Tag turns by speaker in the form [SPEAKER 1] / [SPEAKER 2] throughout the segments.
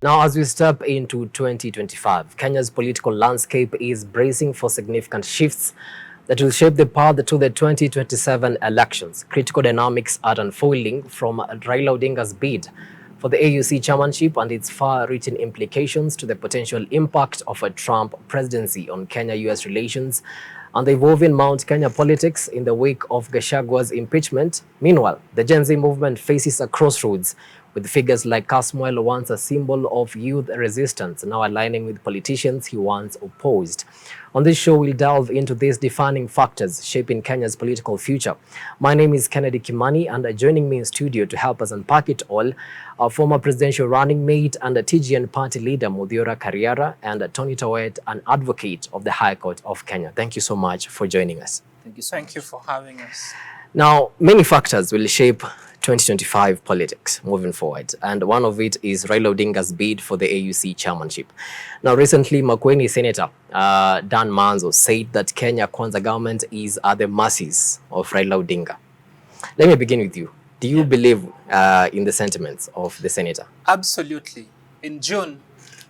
[SPEAKER 1] Now, as we step into 2025, Kenya's political landscape is bracing for significant shifts that will shape the path to the 2027 elections. Critical dynamics are unfolding from Raila Odinga's bid for the AUC chairmanship and its far-reaching implications to the potential impact of a Trump presidency on Kenya-US relations and the evolving Mount Kenya politics in the wake of Gachagua's impeachment. Meanwhile, the Gen Z movement faces a crossroads, with figures like Kasmuel, once a symbol of youth resistance, now aligning with politicians he once opposed. On this show, we'll delve into these defining factors shaping Kenya's political future. My name is Kennedy Kimani, and joining me in studio to help us unpack it all, our former presidential running mate and a TGN party leader, Muthiora Kariara, and Tony Towett, an advocate of the High Court of Kenya. Thank you so much for joining us.
[SPEAKER 2] Thank you for having us.
[SPEAKER 1] Now, many factors will shape 2025 politics moving forward, and one of it is Raila Odinga's bid for the AUC chairmanship. Now, recently, Makueni Senator Dan Manzo said that Kenya Kwanza government is at the mercies of Raila Odinga. Let me begin with you. Do you believe in the sentiments of the senator?
[SPEAKER 2] Absolutely. In June,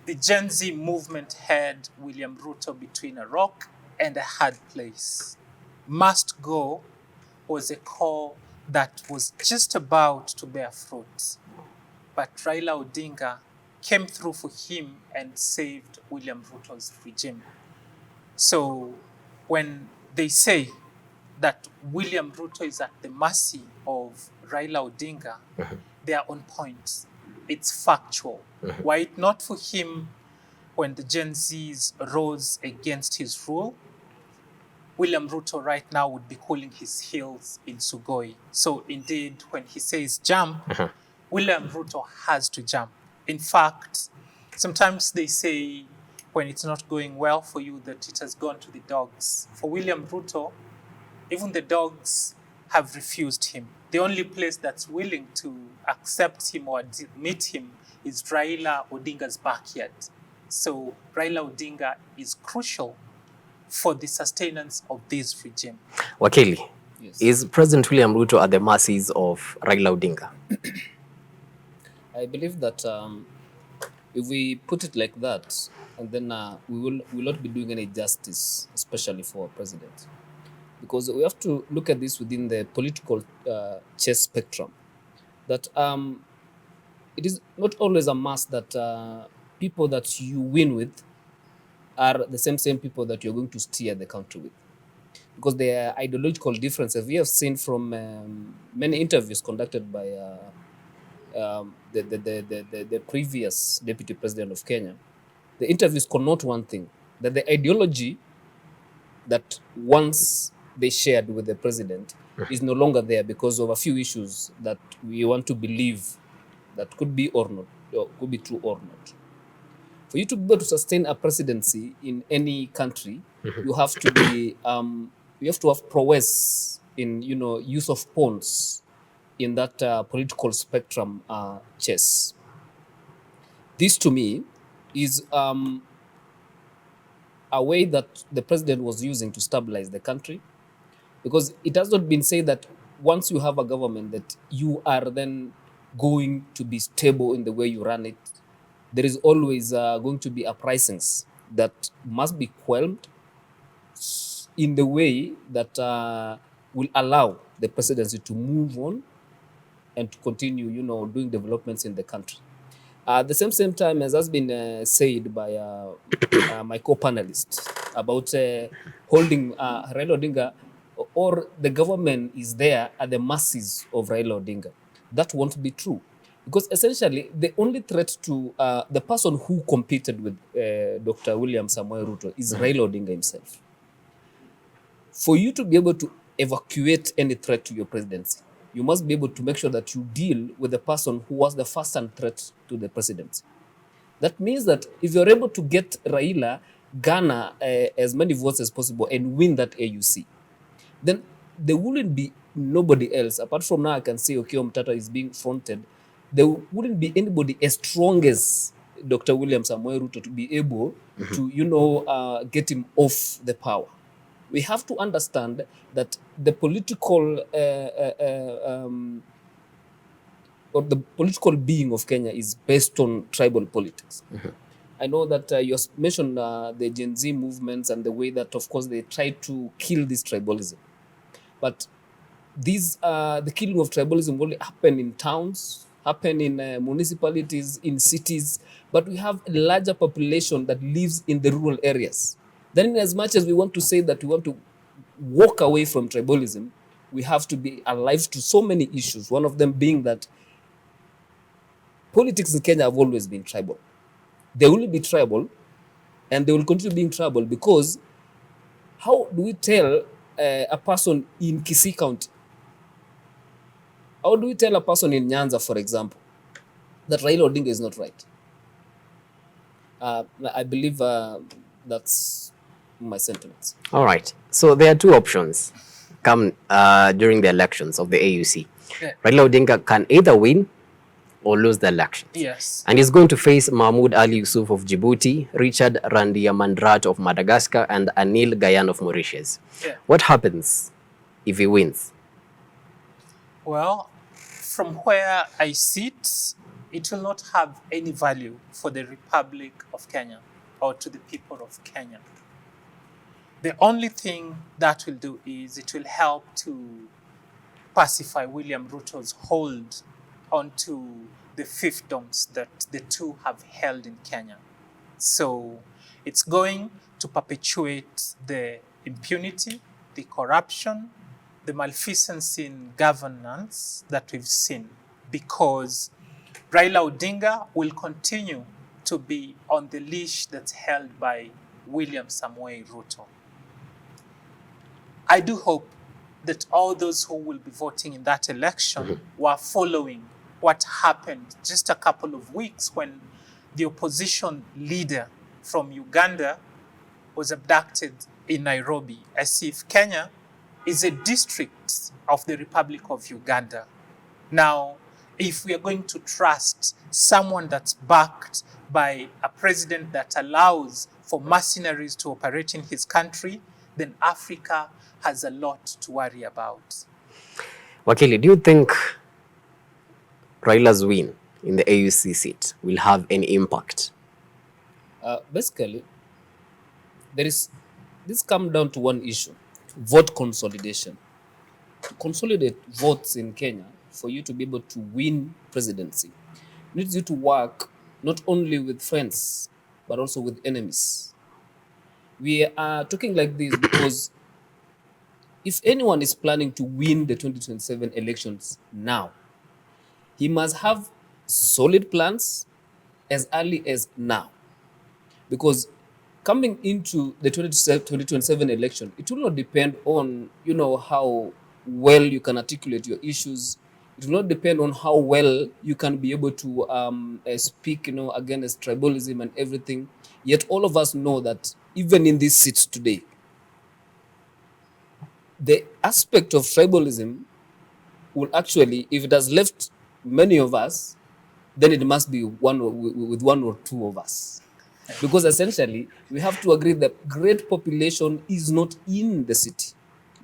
[SPEAKER 2] the Gen Z movement had William Ruto between a rock and a hard place. Must go was a call that was just about to bear fruit. But Raila Odinga came through for him and saved William Ruto's regime. So when they say that William Ruto is at the mercy of Raila Odinga, they are on point. It's factual. Were it not for him, when the Gen Zs rose against his rule, William Ruto right now would be cooling his heels in Sugoi. So indeed, when he says jump, William Ruto has to jump. In fact, sometimes they say when it's not going well for you that it has gone to the dogs. For William Ruto, even the dogs have refused him. The only place that's willing to accept him or meet him is Raila Odinga's backyard. So Raila Odinga is crucial for the sustenance of this regime.
[SPEAKER 1] Wakili,
[SPEAKER 3] Yes.
[SPEAKER 1] is President William Ruto at the mercies of Raila Odinga?
[SPEAKER 3] I believe that if we put it like that, and then we will not be doing any justice, especially for our president. Because we have to look at this within the political chess spectrum. That it is not always a must that people that you win with are the same people that you're going to steer the country with. Because there are ideological differences. We have seen from many interviews conducted by the previous deputy president of Kenya. The interviews connote one thing, that the ideology that once they shared with the president is no longer there because of a few issues that we want to believe that could be or not, or could be true or not. For you to be able to sustain a presidency in any country, you have to be, you have to have prowess in, use of pawns in that political spectrum chess. This, to me, is a way that the president was using to stabilize the country, because it has not been said that once you have a government that you are then going to be stable in the way you run it. There is always going to be uprisings that must be quelmed in the way that will allow the presidency to move on and to continue, doing developments in the country. At the same time, as has been said by my co-panelists about holding Raila Odinga, or the government is there at the mercies of Raila Odinga. That won't be true. Because essentially, the only threat to the person who competed with Dr. William Samoei Ruto is Raila Odinga himself. For you to be able to evacuate any threat to your presidency, you must be able to make sure that you deal with the person who was the first-hand threat to the presidency. That means that if you're able to get Raila, garner as many votes as possible and win that AUC, then there wouldn't be nobody else. Apart from now, I can say Okiya Omtatah is being fronted. There wouldn't be anybody as strong as Dr. William Samoei Ruto to be able to, get him off the power. We have to understand that the political or the political being of Kenya is based on tribal politics. I know that you mentioned the Gen Z movements and the way that, of course, they try to kill this tribalism. But the killing of tribalism only happen in towns, happen in municipalities, in cities, but we have a larger population that lives in the rural areas. Then, as much as we want to say that we want to walk away from tribalism, we have to be alive to so many issues. One of them being that politics in Kenya have always been tribal. They will be tribal, and they will continue being tribal, because how do we tell a person in Kisii County, how do we tell a person in Nyanza, for example, that Raila Odinga is not right? I believe that's my sentiments.
[SPEAKER 1] All right. So there are two options come during the elections of the AUC.
[SPEAKER 2] Yeah.
[SPEAKER 1] Raila Odinga can either win or lose the elections.
[SPEAKER 2] Yes.
[SPEAKER 1] And he's going to face Mahmoud Ali Yusuf of Djibouti, Richard Randiamandrat of Madagascar, and Anil Gayan of Mauritius.
[SPEAKER 2] Yeah.
[SPEAKER 1] What happens if he wins?
[SPEAKER 2] Well, from where I sit, it will not have any value for the Republic of Kenya or to the people of Kenya. The only thing that will do is it will help to pacify William Ruto's hold onto the fiefdoms that the two have held in Kenya. So it's going to perpetuate the impunity, the corruption, the malfeasance in governance that we've seen, because Raila Odinga will continue to be on the leash that's held by William Samoei Ruto. I do hope that all those who will be voting in that election were following what happened just a couple of weeks when the opposition leader from Uganda was abducted in Nairobi, as if Kenya is a district of the Republic of Uganda. Now, if we are going to trust someone that's backed by a president that allows for mercenaries to operate in his country, then Africa has a lot to worry about.
[SPEAKER 1] Wakili, do you think Raila's win in the AUC seat will have any impact?
[SPEAKER 3] Basically, this comes down to one issue: vote consolidation. To consolidate votes in Kenya, for you to be able to win presidency, needs you to work not only with friends, but also with enemies. We are talking like this because if anyone is planning to win the 2027 elections now, he must have solid plans as early as now. Because coming into the 2027 election, it will not depend on, how well you can articulate your issues. It will not depend on how well you can be able to speak, against tribalism and everything. Yet all of us know that even in these seats today, the aspect of tribalism will actually, if it has left many of us, then it must be with one or two of us. Because essentially, we have to agree that great population is not in the city.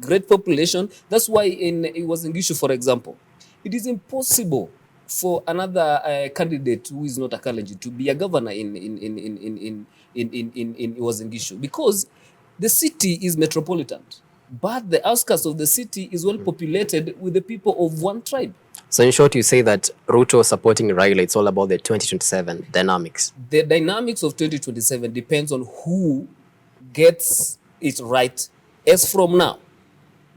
[SPEAKER 3] Great population, that's why it was an issue, for example. It is impossible for another candidate who is not a Kalenjin to be a governor in Uasin because the city is metropolitan, but the outskirts of the city is well populated with the people of one tribe.
[SPEAKER 1] So in short, you say that Ruto supporting Raila, it's all about the 2027 dynamics.
[SPEAKER 3] The dynamics of 2027 depends on who gets it right as from now.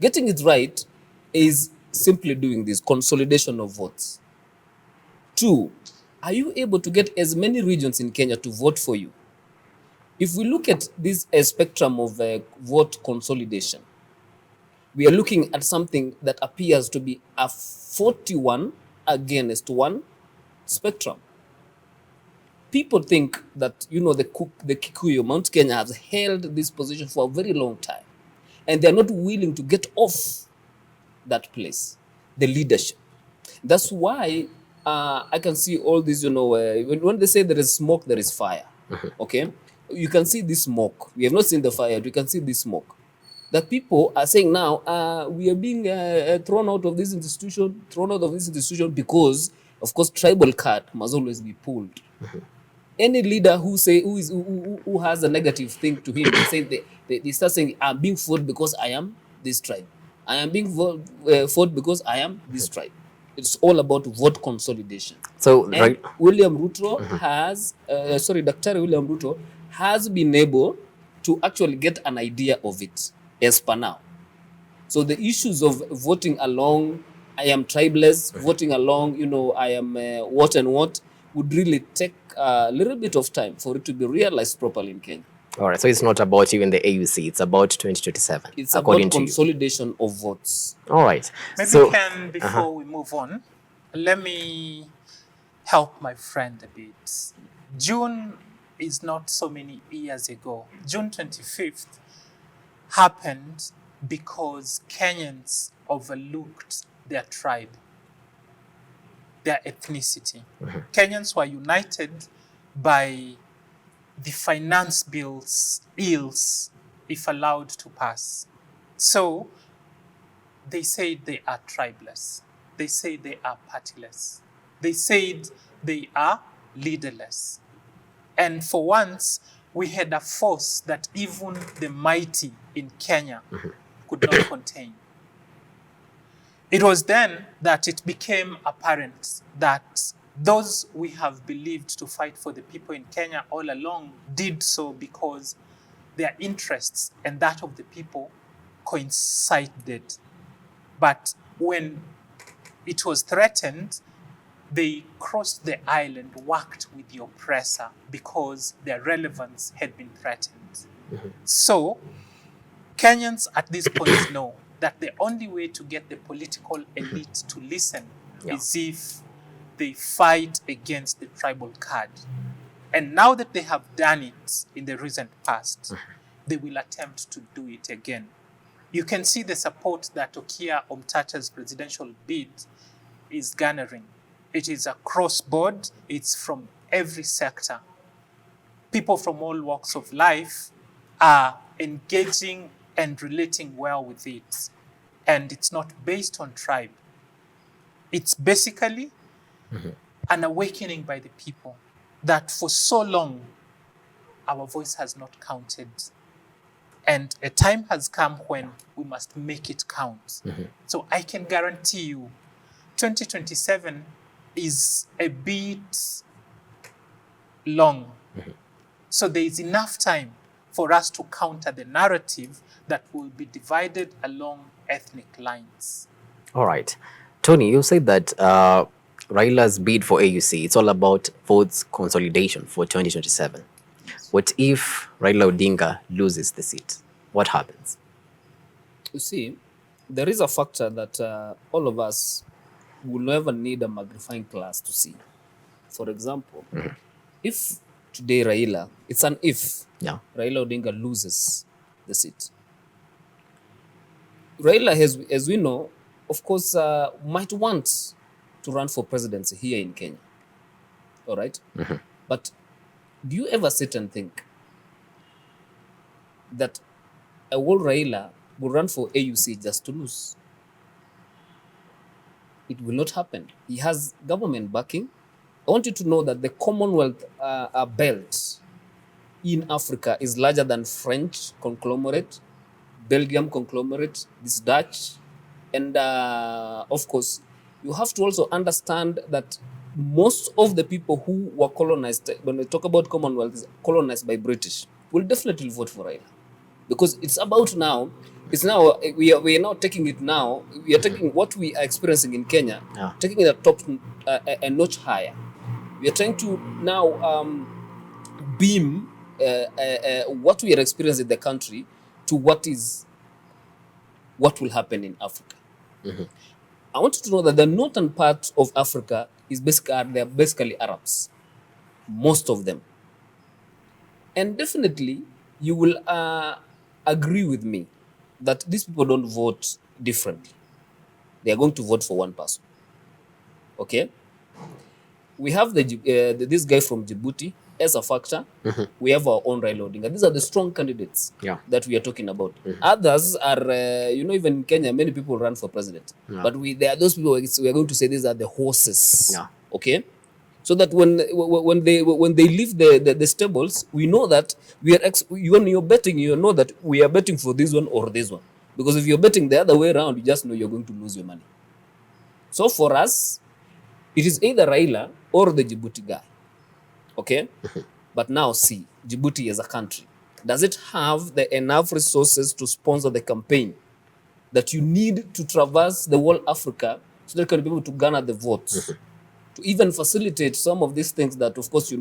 [SPEAKER 3] Getting it right is simply doing this consolidation of votes. 2, are you able to get as many regions in Kenya to vote for you? If we look at this spectrum of vote consolidation, we are looking at something that appears to be a 41 against 1 spectrum. People think that, the Kikuyu, Mount Kenya has held this position for a very long time, and they're not willing to get off that place, the leadership. That's why I can see all these, when they say there is smoke, there is fire. Okay? You can see this smoke. We have not seen the fire, we can see this smoke. That people are saying now, we are being thrown out of this institution because Of course, tribal card must always be pulled. Any leader who has a negative thing to him, they start saying, I'm being fought because I am this tribe. I am being fought because I am this tribe. It's all about vote consolidation.
[SPEAKER 1] So,
[SPEAKER 3] And
[SPEAKER 1] right.
[SPEAKER 3] William Ruto has, Dr. William Ruto has been able to actually get an idea of it as per now. So the issues of voting along, I am tribeless, voting along, I am what and what, would really take a little bit of time for it to be realized properly in Kenya.
[SPEAKER 1] All right. So it's not about even the AUC. It's about 2027.
[SPEAKER 3] It's
[SPEAKER 1] according
[SPEAKER 3] about
[SPEAKER 1] to
[SPEAKER 3] consolidation of votes.
[SPEAKER 1] you. All right.
[SPEAKER 2] Maybe
[SPEAKER 1] So,
[SPEAKER 2] before we move on, let me help my friend a bit. June is not so many years ago. June 25th happened because Kenyans overlooked their tribe, their ethnicity. Kenyans were united by the finance bills, ills, if allowed to pass. So they said they are tribeless. They say they are partyless. They said they are leaderless. And for once, we had a force that even the mighty in Kenya could not contain. It was then that it became apparent that those we have believed to fight for the people in Kenya all along did so because their interests and that of the people coincided. But when it was threatened, they crossed the aisle and worked with the oppressor because their relevance had been threatened. So, Kenyans at this point know that the only way to get the political elite to listen is if they fight against the tribal card. And now that they have done it in the recent past, they will attempt to do it again. You can see the support that Okia Omtata's presidential bid is garnering. It is across board. It's from every sector. People from all walks of life are engaging and relating well with it. And it's not based on tribe. It's basically an awakening by the people that for so long our voice has not counted. And a time has come when we must make it count. So I can guarantee you 2027 is a bit long. So there is enough time for us to counter the narrative that will be divided along ethnic lines.
[SPEAKER 1] all right. Tony, you said that Raila's bid for AUC, it's all about votes consolidation for 2027. What if Raila Odinga loses the seat? What happens?
[SPEAKER 3] You see, there is a factor that all of us will never need a magnifying glass to see. For example, if today Raila, it's an if, Raila Odinga loses the seat. Raila, as we know, of course, might want to run for presidency here in Kenya. All right? But do you ever sit and think that a whole Raila will run for AUC just to lose? It will not happen. He has government backing. I want you to know that the Commonwealth belt in Africa is larger than French conglomerate, Belgium conglomerate, this Dutch. And of course, you have to also understand that most of the people who were colonized, when we talk about Commonwealth, colonized by British, will definitely vote for Raila. Because it's about now, we are now taking it now, we are taking what we are experiencing in Kenya, taking it a top, a notch higher. We are trying to now beam what we are experiencing in the country to what will happen in Africa. I want you to know that the northern part of Africa is basically Arabs, most of them. And definitely, you will agree with me that these people don't vote differently. They are going to vote for one person. Okay? We have this guy from Djibouti as a factor. We have our own Raila Odinga. These are the strong candidates that we are talking about. Others are, even in Kenya, many people run for president. But there are those people we are going to say these are the horses Okay, so that when they leave the stables, we know that we are when you're betting, you know that we are betting for this one or this one, because if you're betting the other way around, you just know you're going to lose your money. So for us, it is either Raila or the Djibouti guy. Okay, but now see, Djibouti as a country, does it have the enough resources to sponsor the campaign that you need to traverse the whole Africa so that you can be able to garner the votes, to even facilitate some of these things that, of course,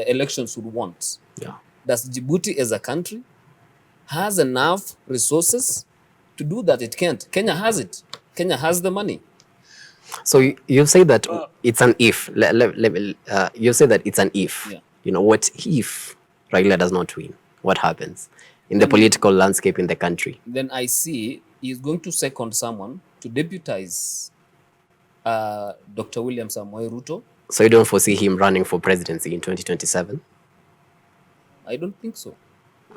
[SPEAKER 3] elections would want?
[SPEAKER 1] Yeah.
[SPEAKER 3] Does Djibouti as a country has enough resources to do that? It can't. Kenya has it. Kenya has the money.
[SPEAKER 1] So you say that it's an if. You say that it's an if.
[SPEAKER 3] Yeah.
[SPEAKER 1] You know, what if Raila does not win? What happens in the political landscape in the country?
[SPEAKER 3] Then I see he's going to second someone to deputize Dr. William Samoei Ruto.
[SPEAKER 1] So you don't foresee him running for presidency in 2027?
[SPEAKER 3] I don't think so.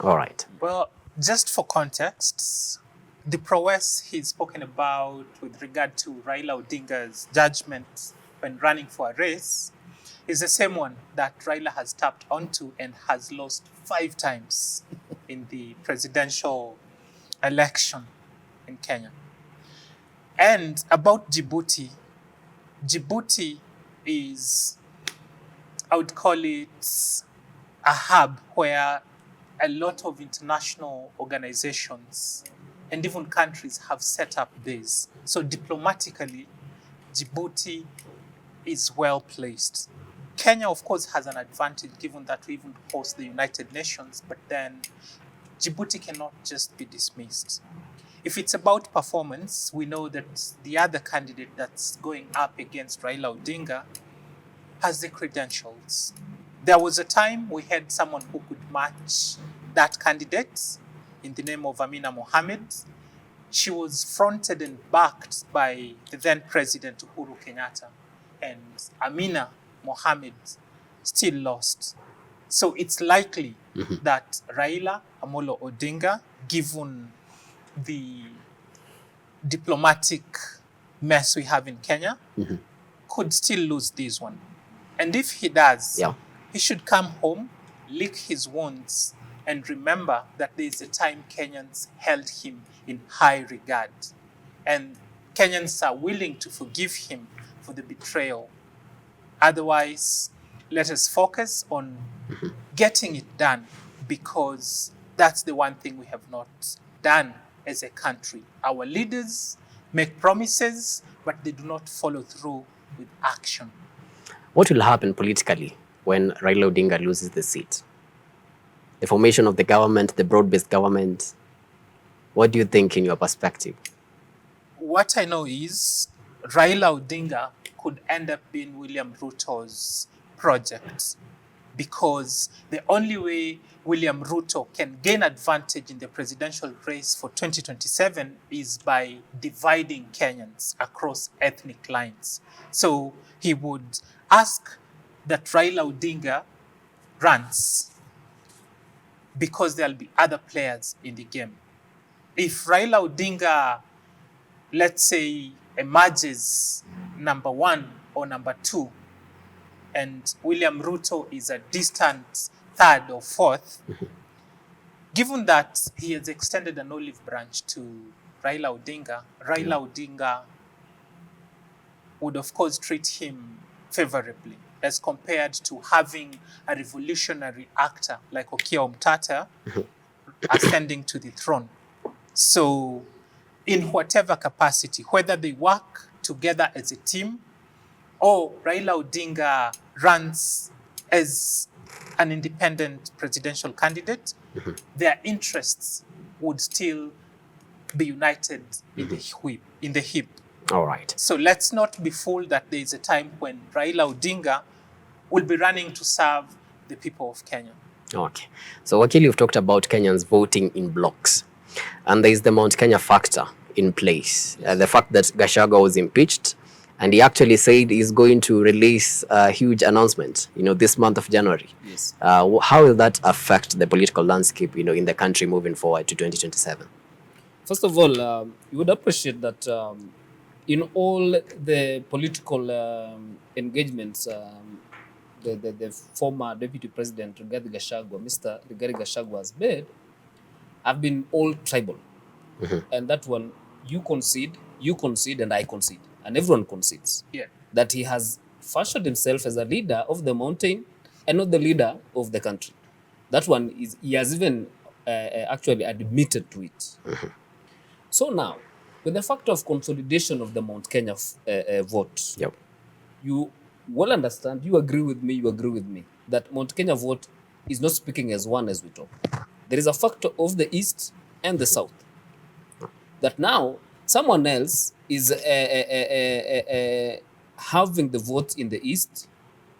[SPEAKER 1] All right.
[SPEAKER 2] Well, just for context, the prowess he's spoken about with regard to Raila Odinga's judgment when running for a race is the same one that Raila has tapped onto and has lost 5 times in the presidential election in Kenya. And about Djibouti, Djibouti is, I would call it a hub where a lot of international organizations and even countries have set up base. So diplomatically, Djibouti is well placed. Kenya, of course, has an advantage given that we even host the United Nations, but then Djibouti cannot just be dismissed. If it's about performance, we know that the other candidate that's going up against Raila Odinga has the credentials. There was a time we had someone who could match that candidate in the name of Amina Mohamed. She was fronted and backed by the then President Uhuru Kenyatta, and Amina Mohamed still lost. So it's likely that Raila Amolo Odinga, given the diplomatic mess we have in Kenya, could still lose this one. And if he does, he should come home, lick his wounds, and remember that there is a time Kenyans held him in high regard. And Kenyans are willing to forgive him for the betrayal. Otherwise, let us focus on getting it done, because that's the one thing we have not done as a country. Our leaders make promises, but they do not follow through with action.
[SPEAKER 1] What will happen politically when Raila Odinga loses the seat? The formation of the government, the broad-based government, what do you think in your perspective?
[SPEAKER 2] What I know is Raila Odinga could end up being William Ruto's project, because the only way William Ruto can gain advantage in the presidential race for 2027 is by dividing Kenyans across ethnic lines. So he would ask that Raila Odinga runs, because there'll be other players in the game. If Raila Odinga, let's say, emerges number 1 or number 2, and William Ruto is a distant 3rd or 4th, given that he has extended an olive branch to Raila Odinga, Raila Odinga would of course treat him favorably, as compared to having a revolutionary actor like Okiya Omtata ascending to the throne. So in whatever capacity, whether they work together as a team or Raila Odinga runs as an independent presidential candidate, their interests would still be united in the hip.
[SPEAKER 1] All right.
[SPEAKER 2] So let's not be fooled that there is a time when Raila Odinga will be running to serve the people of Kenya.
[SPEAKER 1] Okay. So Wakili, you've talked about Kenyans voting in blocks. And there is the Mount Kenya factor in place. The fact that Gachagua was impeached, and he actually said he's going to release a huge announcement, this month of January.
[SPEAKER 3] Yes.
[SPEAKER 1] How will that affect the political landscape, in the country moving forward to 2027?
[SPEAKER 3] First of all, you would appreciate that in all the political engagements, the former Deputy President Rigathi Gachagua, Mr. Rigathi Gachagua has made, have been all tribal. And that one, you concede, and I concede, and everyone concedes that he has fashioned himself as a leader of the mountain and not the leader of the country. That one is, he has even actually admitted to it. So now, with the factor of consolidation of the Mount Kenya vote,
[SPEAKER 1] Yep.
[SPEAKER 3] you well understand, you agree with me, that Mount Kenya vote is not speaking as one as we talk. There is a factor of the East and the South. That now, someone else is having the vote in the East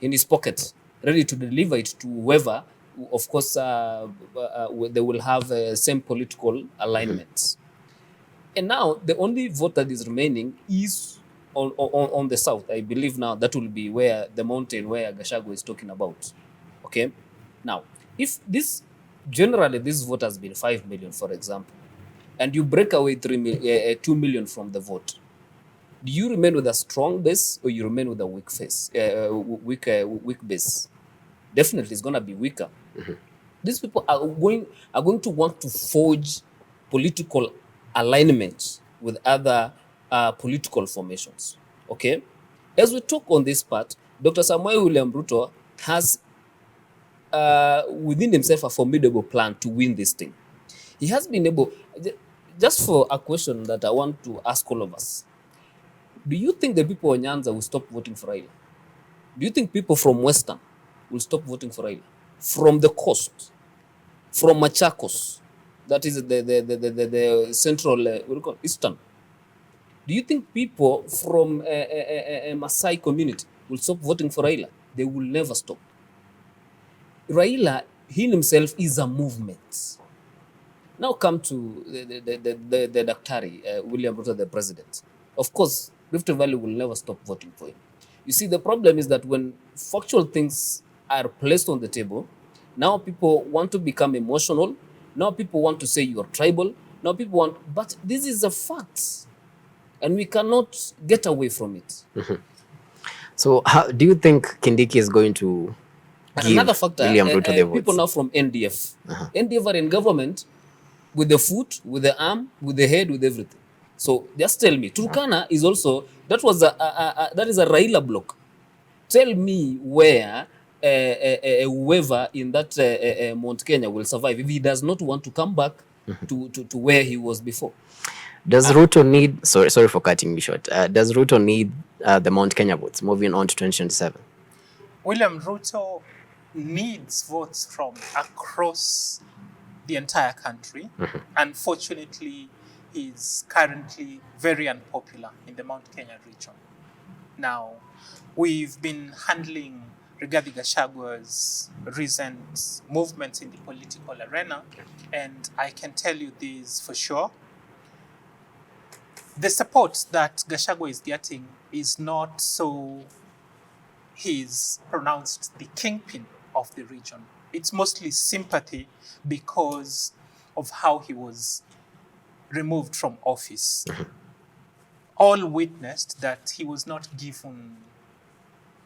[SPEAKER 3] in his pocket, ready to deliver it to whoever, of course, they will have same political alignments. And now, the only vote that is remaining is on the South. I believe now that will be where the mountain where Gachagua is talking about. Okay? Now, if generally this vote has been 5 million, for example, and you break away 2 million from the vote, do you remain with a strong base or you remain with a weak face, weak base? Definitely, it's going to be weaker. These people are going to want to forge political alignment with other political formations. Okay, as we talk on this part, Dr. Samuel William Ruto has within himself a formidable plan to win this thing. He has been able. Just for a question that I want to ask all of us, do you think the people in Nyanza will stop voting for Raila? Do you think people from Western will stop voting for Raila? From the coast, from Machakos, that is the central, what do you call it, Eastern. Do you think people from a Maasai community will stop voting for Raila? They will never stop. Raila, he himself is a movement. Now come to the Daktari, William Ruto, the president. Of course, Rift Valley will never stop voting for him. You see, the problem is that when factual things are placed on the table, now people want to become emotional. Now people want to say you are tribal. Now people want, but this is a fact. And we cannot get away from it.
[SPEAKER 1] So how do you think Kindiki is going to give
[SPEAKER 3] another factor,
[SPEAKER 1] William Ruto the votes?
[SPEAKER 3] People now from NDF. NDF are in government with the foot, with the arm, with the head, with everything. So just tell me, Turkana is also, that is a Raila block. Tell me where whoever in that Mount Kenya will survive if he does not want to come back to where he was before.
[SPEAKER 1] Does Ruto need, sorry for cutting me short, does Ruto need the Mount Kenya votes moving on to 2027?
[SPEAKER 2] William Ruto needs votes from across the entire country. Unfortunately, he's currently very unpopular in the Mount Kenya region. Now, we've been handling Rigathi Gachagua's recent movements in the political arena, and I can tell you this for sure. The support that Gachagua is getting is not so he's pronounced the kingpin of the region. It's mostly sympathy because of how he was removed from office. All witnessed that he was not given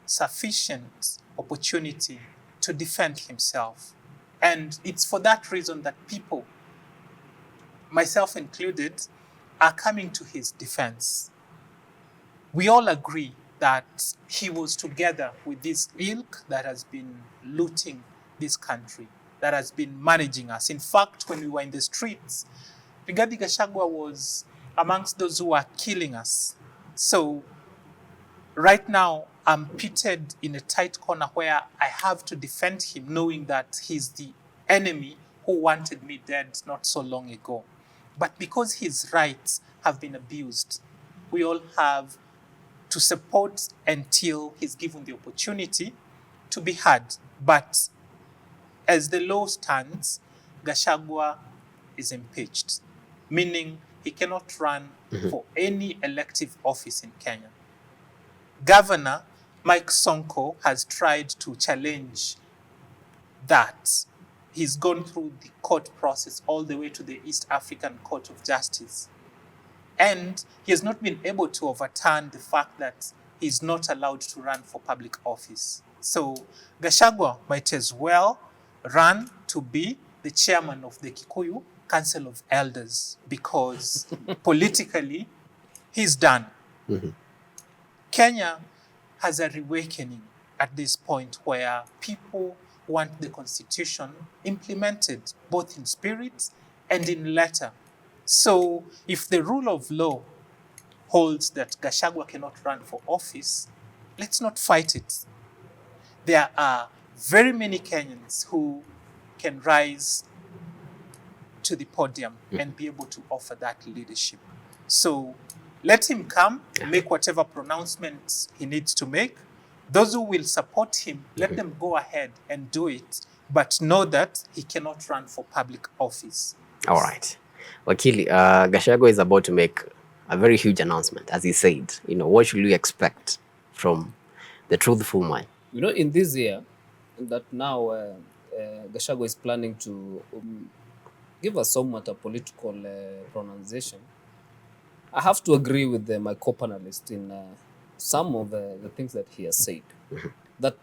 [SPEAKER 2] sufficient opportunity to defend himself. And it's for that reason that people, myself included, are coming to his defense. We all agree that he was together with this ilk that has been looting this country, that has been managing us. In fact, when we were in the streets, Rigathi Gachagua was amongst those who are killing us. So right now, I'm pitted in a tight corner where I have to defend him, knowing that he's the enemy who wanted me dead not so long ago. But because his rights have been abused, we all have to support until he's given the opportunity to be heard. But as the law stands, Gachagua is impeached, meaning he cannot run for any elective office in Kenya. Governor Mike Sonko has tried to challenge that. He's gone through the court process all the way to the East African Court of Justice. And he has not been able to overturn the fact that he's not allowed to run for public office. So Gachagua might as well run to be the chairman of the Kikuyu Council of Elders because politically he's done. Kenya has a reawakening at this point where people want the constitution implemented both in spirit and in letter. So if the rule of law holds that Gachagua cannot run for office, let's not fight it. There are very many Kenyans who can rise to the podium and be able to offer that leadership. So let him come, make whatever pronouncements he needs to make. Those who will support him, let them go ahead and do it, but know that he cannot run for public office.
[SPEAKER 1] All right. Wakili, Gachagua is about to make a very huge announcement, as he said. What should we expect from the truthful man?
[SPEAKER 3] In this year, that now Gachagua is planning to give us somewhat a political pronunciation. I have to agree with my co-panelist in some of the things that he has said. That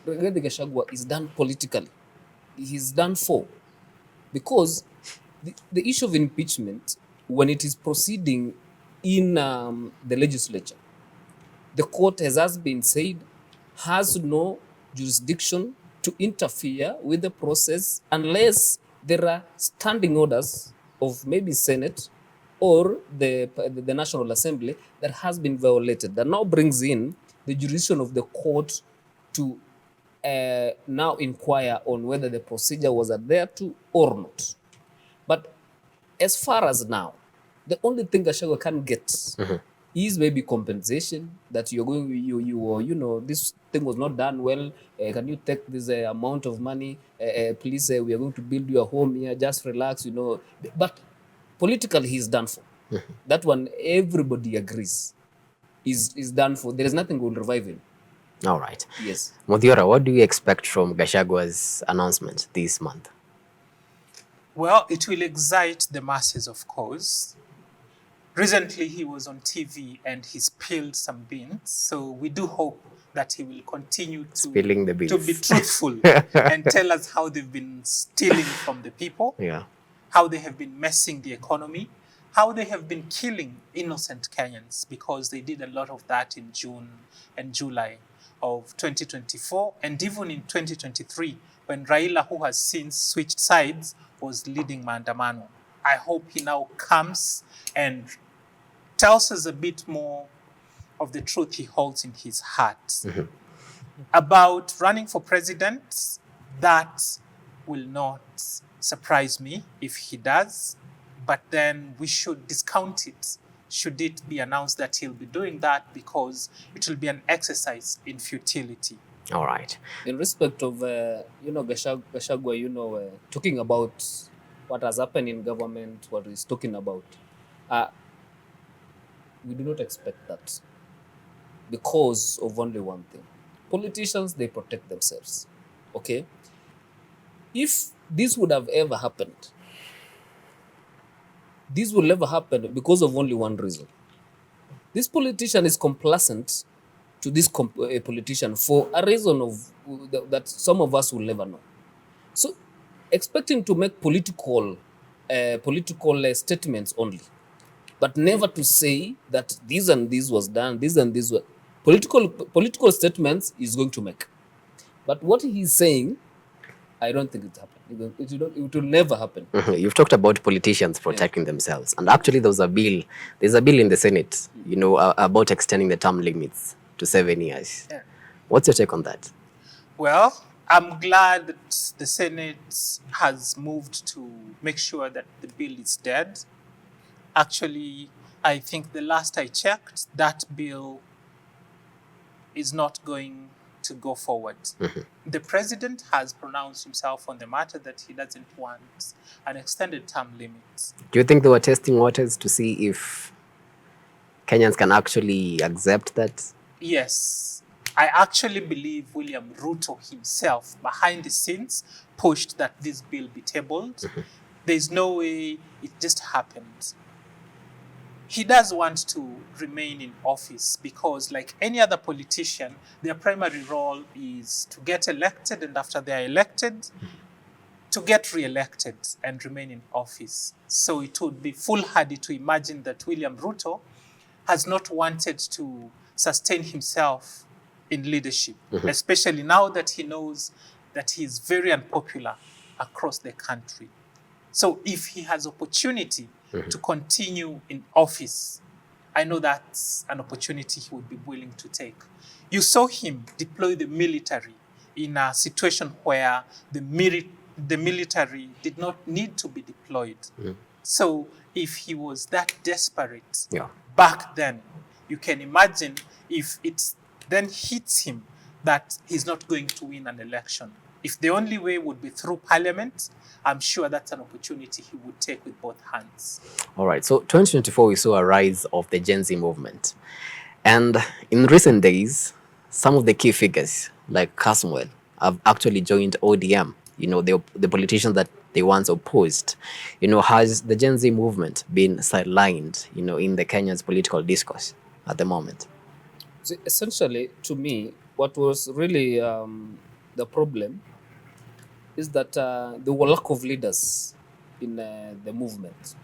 [SPEAKER 3] Rigathi Gachagua is done politically. He's done for. Because the issue of impeachment, when it is proceeding in the legislature, the court, as been said, has no jurisdiction to interfere with the process unless there are standing orders of maybe Senate or the National Assembly that has been violated. That now brings in the jurisdiction of the court to now inquire on whether the procedure was adhered to or not. But as far as now, the only thing Gachagua can get is maybe compensation that you're going, this thing was not done well. Can you take this amount of money? Please, we are going to build you a home here. Just relax, But politically, he's done for. That one, everybody agrees, is done for. There is nothing will revive him.
[SPEAKER 1] All right.
[SPEAKER 3] Yes.
[SPEAKER 1] Muthiora, what do you expect from Gachagua's announcement this month?
[SPEAKER 2] Well, it will excite the masses, of course. Recently, he was on TV and he spilled some beans. So we do hope that he will continue to be truthful and tell us how they've been stealing from the people, how they have been messing the economy, how they have been killing innocent Kenyans, because they did a lot of that in June and July of 2024, and even in 2023, when Raila, who has since switched sides, was leading maandamano. I hope he now comes and tells us a bit more of the truth he holds in his heart. About running for president. That will not surprise me if he does, but then we should discount it should it be announced that he'll be doing that, because it will be an exercise in futility.
[SPEAKER 1] All right.
[SPEAKER 3] In respect of, Gachagua, talking about what has happened in government, what he's talking about, we do not expect that, because of only one thing. Politicians, they protect themselves, okay? If this would have ever happened, this will never happen because of only one reason. This politician is complacent to this politician for a reason of that some of us will never know. So, expecting to make political statements only, but never to say that this and this was done, this and this was political statements is going to make. But what he's saying, I don't think it happened. It will never happen.
[SPEAKER 1] You've talked about politicians protecting themselves, and actually there's a bill in the Senate, about extending the term limits to 7 years.
[SPEAKER 2] Yeah.
[SPEAKER 1] What's your take on that?
[SPEAKER 2] Well, I'm glad that the Senate has moved to make sure that the bill is dead. Actually, I think the last I checked, that bill is not going to go forward. The president has pronounced himself on the matter that he doesn't want an extended term limit.
[SPEAKER 1] Do you think they were testing waters to see if Kenyans can actually accept that?
[SPEAKER 2] Yes. I actually believe William Ruto himself, behind the scenes, pushed that this bill be tabled. There's no way it just happened. he does want to remain in office because, like any other politician, their primary role is to get elected, and after they are elected, to get re-elected and remain in office. So it would be foolhardy to imagine that William Ruto has not wanted to sustain himself in leadership, especially now that he knows that he is very unpopular across the country. So if he has opportunity to continue in office, I know that's an opportunity he would be willing to take. You saw him deploy the military in a situation where the military did not need to be deployed. So if he was that desperate back then, you can imagine if it then hits him that he's not going to win an election. If the only way would be through parliament, I'm sure that's an opportunity he would take with both hands.
[SPEAKER 1] All right, so 2024, we saw a rise of the Gen Z movement. And in recent days, some of the key figures, like Kasmuel, have actually joined ODM, the politicians that they once opposed. Has the Gen Z movement been sidelined, in the Kenya's political discourse at the moment?
[SPEAKER 3] So essentially, to me, what was really the problem is that there were lack of leaders in the movement.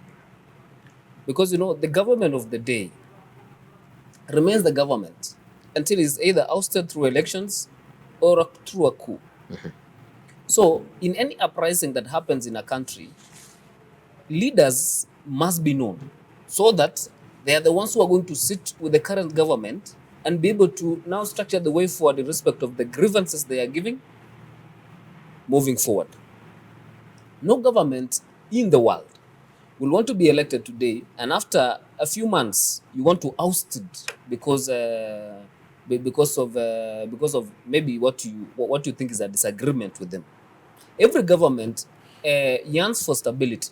[SPEAKER 3] Because, the government of the day remains the government until it's either ousted through elections or through a coup. So in any uprising that happens in a country, leaders must be known so that they are the ones who are going to sit with the current government and be able to now structure the way forward in respect of the grievances they are giving moving forward. No government in the world will want to be elected today, and after a few months you want to oust it because of maybe what you think is a disagreement with them. Every government yearns for stability,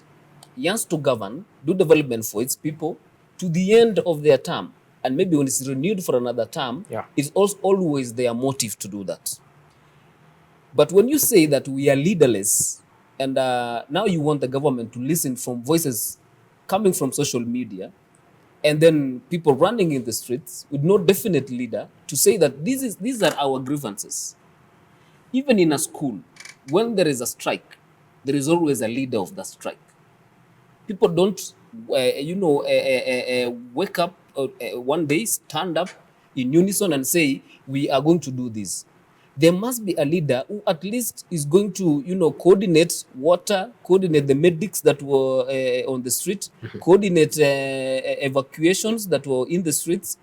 [SPEAKER 3] yearns to govern, do development for its people to the end of their term, and maybe when it's renewed for another term, it's also always their motive to do that. But when you say that we are leaderless, and now you want the government to listen from voices coming from social media, and then people running in the streets with no definite leader to say that these are our grievances. Even in a school, when there is a strike, there is always a leader of the strike. People don't, wake up one day, stand up in unison and say, we are going to do this. There must be a leader who at least is going to, coordinate water, coordinate the medics that were on the street, coordinate evacuations that were in the streets,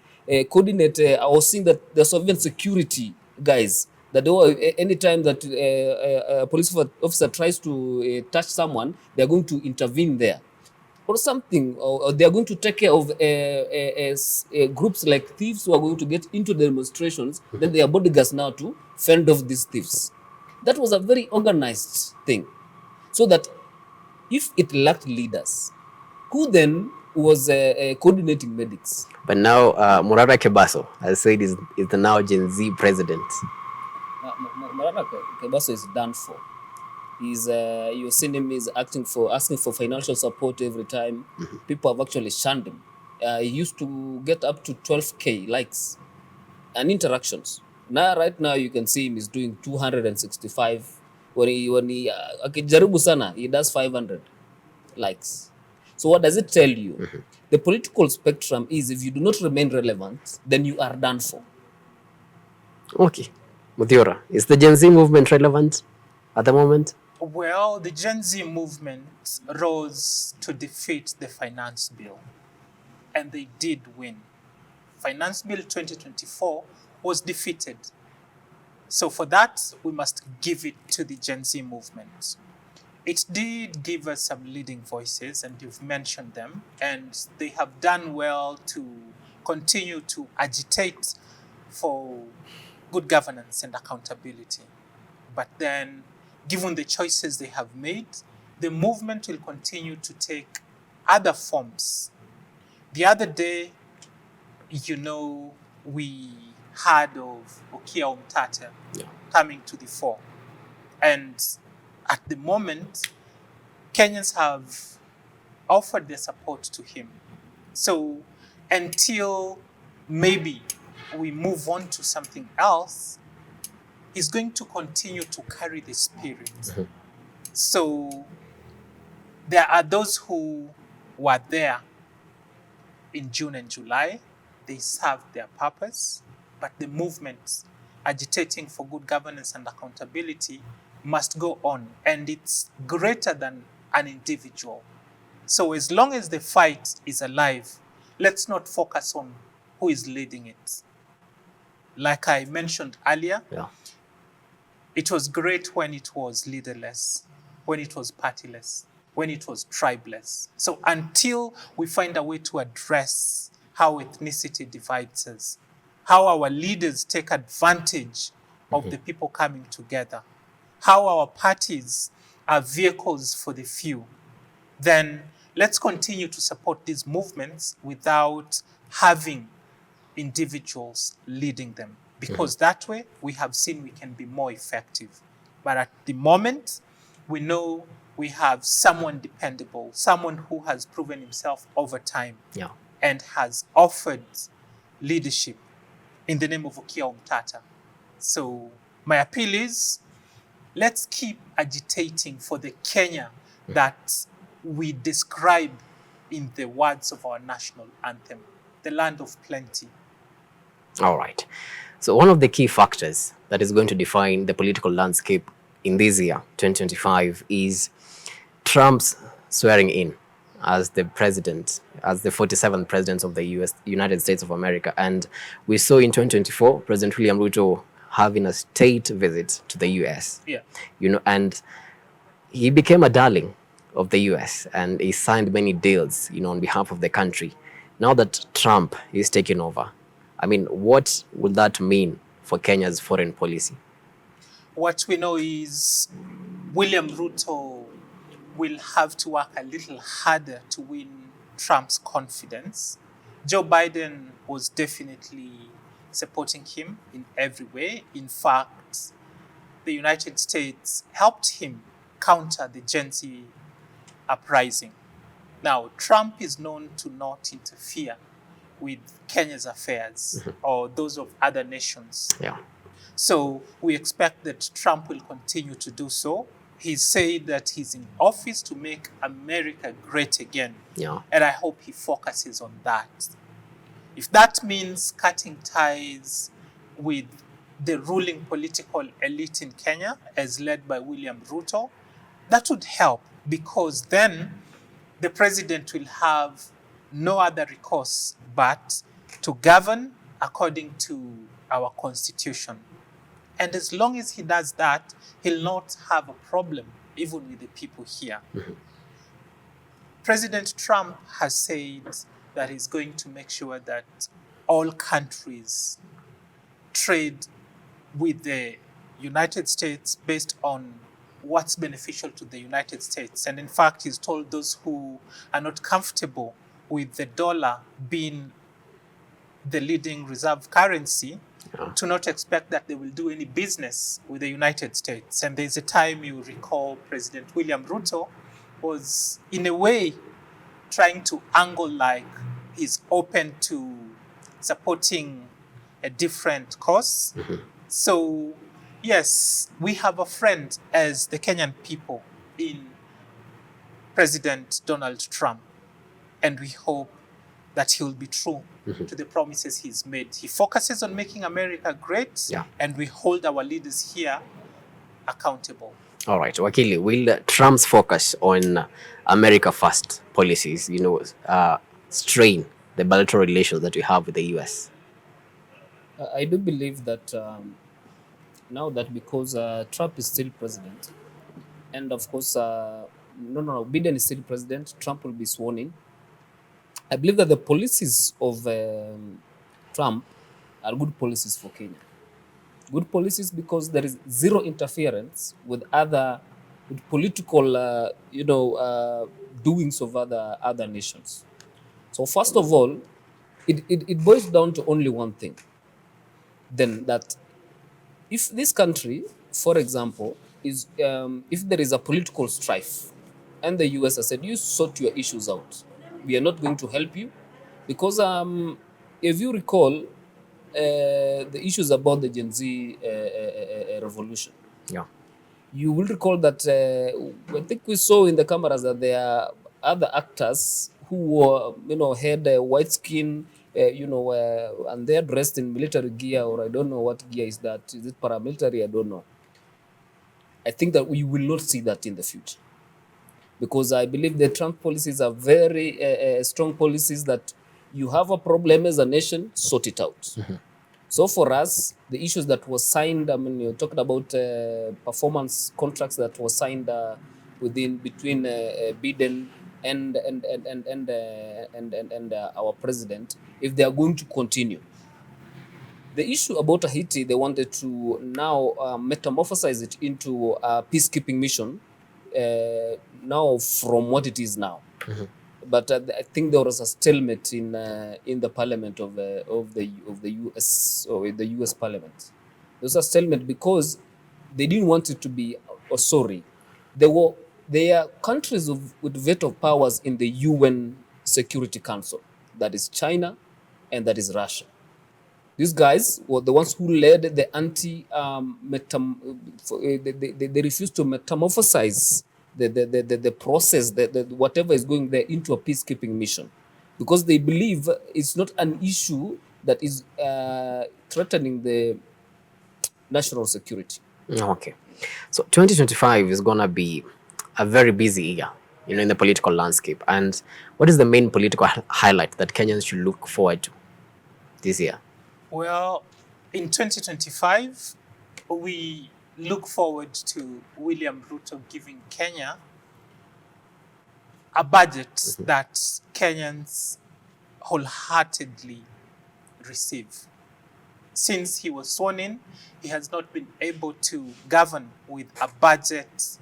[SPEAKER 3] coordinate, I was seeing that there's even security guys, that anytime that a police officer tries to touch someone, they're going to intervene there. Or something, or they are going to take care of groups like thieves who are going to get into the demonstrations. Then they are bodyguards now to fend off these thieves. That was a very organized thing. So that if it lacked leaders, who then was coordinating medics?
[SPEAKER 1] But now Murara Kebaso has said is the now Gen Z president.
[SPEAKER 3] Murara Kebaso is done for. You've seen him is asking for financial support every time. People have actually shunned him. He used to get up to 12K likes and interactions. Right now you can see him is doing 265. When he akijaribu sana, he does 500 likes. So what does it tell you? The political spectrum is, if you do not remain relevant, then you are done for.
[SPEAKER 1] Okay. Muthiora, is the Gen Z movement relevant at the moment?
[SPEAKER 2] Well, the Gen Z movement rose to defeat the finance bill, and they did win. Finance bill 2024 was defeated. So for that, we must give it to the Gen Z movement. It did give us some leading voices, and you've mentioned them, and they have done well to continue to agitate for good governance and accountability. But then, given the choices they have made, the movement will continue to take other forms. The other day, we heard of Okia Omtata coming to the fore. And at the moment, Kenyans have offered their support to him. So until maybe we move on to something else, he's going to continue to carry the spirit. So there are those who were there in June and July. They served their purpose, but the movement agitating for good governance and accountability must go on, and it's greater than an individual. So as long as the fight is alive, let's not focus on who is leading it. Like I mentioned earlier,
[SPEAKER 1] Yeah.
[SPEAKER 2] it was great when it was leaderless, when it was partyless, when it was tribeless. So until we find a way to address how ethnicity divides us, how our leaders take advantage of the people coming together, how our parties are vehicles for the few, then let's continue to support these movements without having individuals leading them, because that way we have seen we can be more effective. But at the moment, we know we have someone dependable, someone who has proven himself over time
[SPEAKER 1] Yeah.
[SPEAKER 2] and has offered leadership in the name of Okia Omtata. So my appeal is, let's keep agitating for the Kenya that we describe in the words of our national anthem, the land of plenty.
[SPEAKER 1] All right. So one of the key factors that is going to define the political landscape in this year, 2025, is Trump's swearing in as the president, as the 47th president of the United States of America. And we saw in 2024, President William Ruto having a state visit to the US.
[SPEAKER 2] Yeah.
[SPEAKER 1] And he became a darling of the US, and he signed many deals, on behalf of the country. Now that Trump is taking over, I mean, what would that mean for Kenya's foreign policy?
[SPEAKER 2] What we know is William Ruto will have to work a little harder to win Trump's confidence. Joe Biden was definitely supporting him in every way. In fact, the United States helped him counter the Gen Z uprising. Now, Trump is known to not interfere with Kenya's affairs or those of other nations.
[SPEAKER 1] Yeah.
[SPEAKER 2] So we expect that Trump will continue to do so. He said that he's in office to make America great again.
[SPEAKER 1] Yeah.
[SPEAKER 2] And I hope he focuses on that. If that means cutting ties with the ruling political elite in Kenya, as led by William Ruto, that would help, because then the president will have no other recourse but to govern according to our constitution. And as long as he does that, he'll not have a problem even with the people here. President Trump has said that he's going to make sure that all countries trade with the United States based on what's beneficial to the United States. And in fact, he's told those who are not comfortable with the dollar being the leading reserve currency to not expect that they will do any business with the United States. And there's a time, you recall, President William Ruto was in a way trying to angle like he's open to supporting a different cause. So yes, we have a friend as the Kenyan people in President Donald Trump, and we hope that he will be true to the promises he's made. He focuses on making America great, and we hold our leaders here accountable.
[SPEAKER 1] All right, Wakili, will Trump's focus on America First policies, strain the bilateral relations that we have with the US?
[SPEAKER 3] I do believe that now that because Trump is still president, and of course, Biden is still president, Trump will be sworn in. I believe that the policies of Trump are good policies for Kenya. Good policies because there is zero interference with political, doings of other nations. So first of all, it boils down to only one thing. Then that if this country, for example, is if there is a political strife, and the US has said, you sort your issues out, we are not going to help you, Because if you recall, the issues about the Gen Z revolution,
[SPEAKER 1] Yeah.
[SPEAKER 3] you will recall that I think we saw in the cameras that there are other actors who were, had white skin, and they're dressed in military gear, or I don't know what gear is that. Is it paramilitary? I don't know. I think that we will not see that in the future, because I believe the Trump policies are very strong policies that you have a problem as a nation, sort it out. So for us, the issues that was signed, I mean, you're talking about performance contracts that was signed between Biden and our president, if they are going to continue. The issue about Haiti, they wanted to now metamorphosize it into a peacekeeping mission, now from what it is now. But I think there was a stalemate in the parliament of the US, or in the US parliament. There was a stalemate because they didn't want it to be. Oh, sorry, there are countries with veto powers in the UN Security Council. That is China, and that is Russia. These guys were the ones who led the they refused to metamorphosize the process, whatever is going there, into a peacekeeping mission, because they believe it's not an issue that is threatening the national security.
[SPEAKER 1] Okay. So 2025 is going to be a very busy year, in the political landscape. And what is the main political highlight that Kenyans should look forward to this year?
[SPEAKER 2] Well, in 2025, we look forward to William Ruto giving Kenya a budget that Kenyans wholeheartedly receive. Since he was sworn in, he has not been able to govern with a budget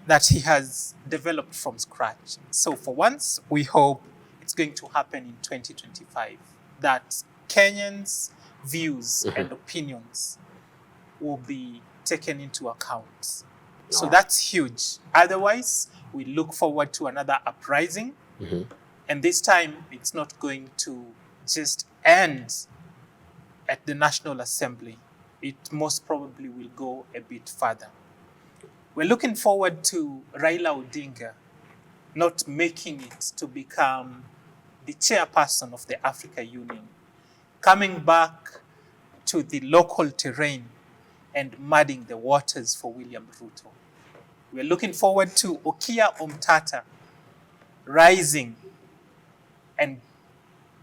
[SPEAKER 2] that he has developed from scratch. So for once, we hope it's going to happen in 2025, that Kenyans' views and opinions will be taken into account. So that's huge. Otherwise, we look forward to another uprising. And this time, it's not going to just end at the National Assembly. It most probably will go a bit further. We're looking forward to Raila Odinga not making it to become the chairperson of the Africa Union, coming back to the local terrain and muddying the waters for William Ruto. We're looking forward to Okia Omtata rising and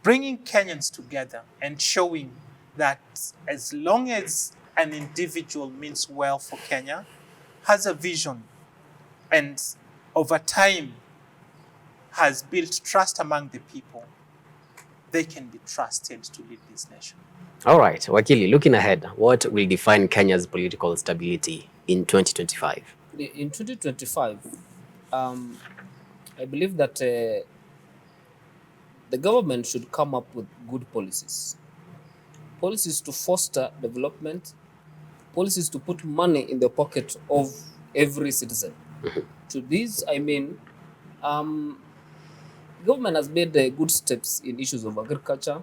[SPEAKER 2] bringing Kenyans together and showing that as long as an individual means well for Kenya, has a vision, and over time has built trust among the people, they can be trusted to lead this nation.
[SPEAKER 1] All right, Wakili, looking ahead, what will define Kenya's political stability in 2025?
[SPEAKER 3] In 2025, I believe that the government should come up with good policies. Policies to foster development, policies to put money in the pocket of every citizen. To this, I mean, government has made good steps in issues of agriculture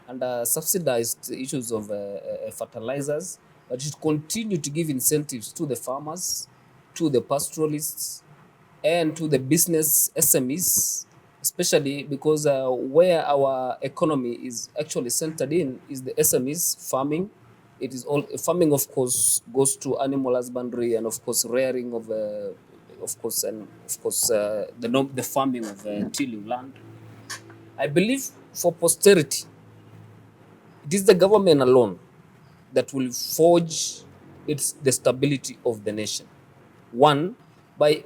[SPEAKER 3] and subsidized issues of fertilizers, but it should continue to give incentives to the farmers, to the pastoralists, and to the business SMEs, especially because where our economy is actually centered in is the SMEs, farming. It is all farming, of course, goes to animal husbandry and of course rearing of the farming of tilling land. I believe for posterity, it is the government alone that will forge the stability of the nation. One, by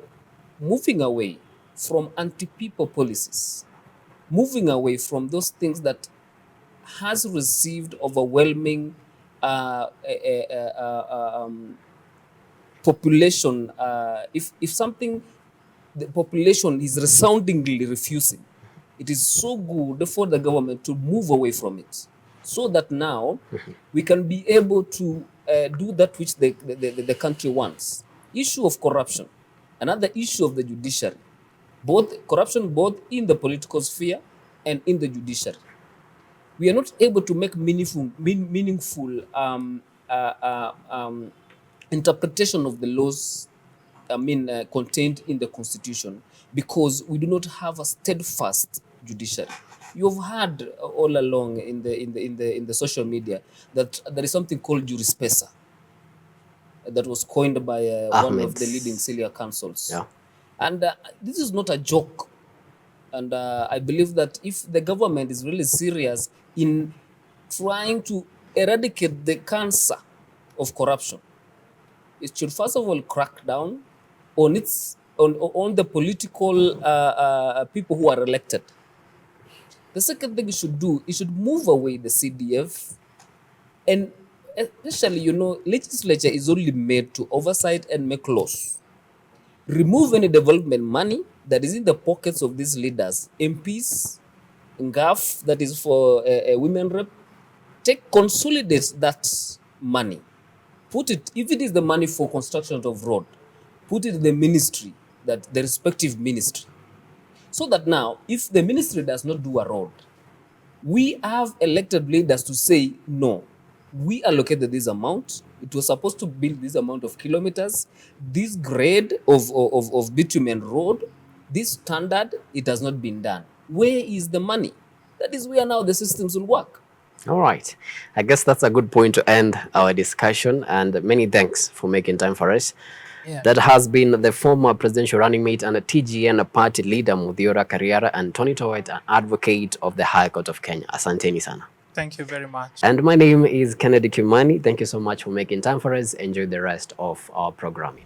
[SPEAKER 3] moving away from anti-people policies, moving away from those things that has received overwhelming population. If something the population is resoundingly refusing, it is so good for the government to move away from it, so that now we can be able to do that which the country wants. Issue of corruption, another issue of the judiciary, both corruption both in the political sphere and in the judiciary. We are not able to make meaningful interpretation of the laws, contained in the constitution, because we do not have a steadfast judiciary. You've heard all along in the social media that there is something called jurispesa that was coined by one of the leading senior councils.
[SPEAKER 1] Yeah.
[SPEAKER 3] And this is not a joke. And I believe that if the government is really serious in trying to eradicate the cancer of corruption, it should first of all crack down on on the political people who are elected. The second thing it should do, it should move away the CDF, and especially, legislature is only made to oversight and make laws. Remove any development money that is in the pockets of these leaders, MPs, GAF, that is for a women rep. Consolidate that money. Put it, if it is the money for construction of road, put it in the ministry, the respective ministry. So that now, if the ministry does not do a road, we have elected leaders to say, no, we allocated this amount. It was supposed to build this amount of kilometers, this grade of bitumen road, this standard, it has not been done. Where is the money? That is where now the systems will work.
[SPEAKER 1] All right. I guess that's a good point to end our discussion, and many thanks for making time for us.
[SPEAKER 2] Yeah.
[SPEAKER 1] That has been the former presidential running mate and a TGN party leader, Muthiora Kariara, and Tony Towett, an advocate of the High Court of Kenya. Asanteni sana.
[SPEAKER 2] Thank you very much.
[SPEAKER 1] And my name is Kennedy Kimani. Thank you so much for making time for us. Enjoy the rest of our programming.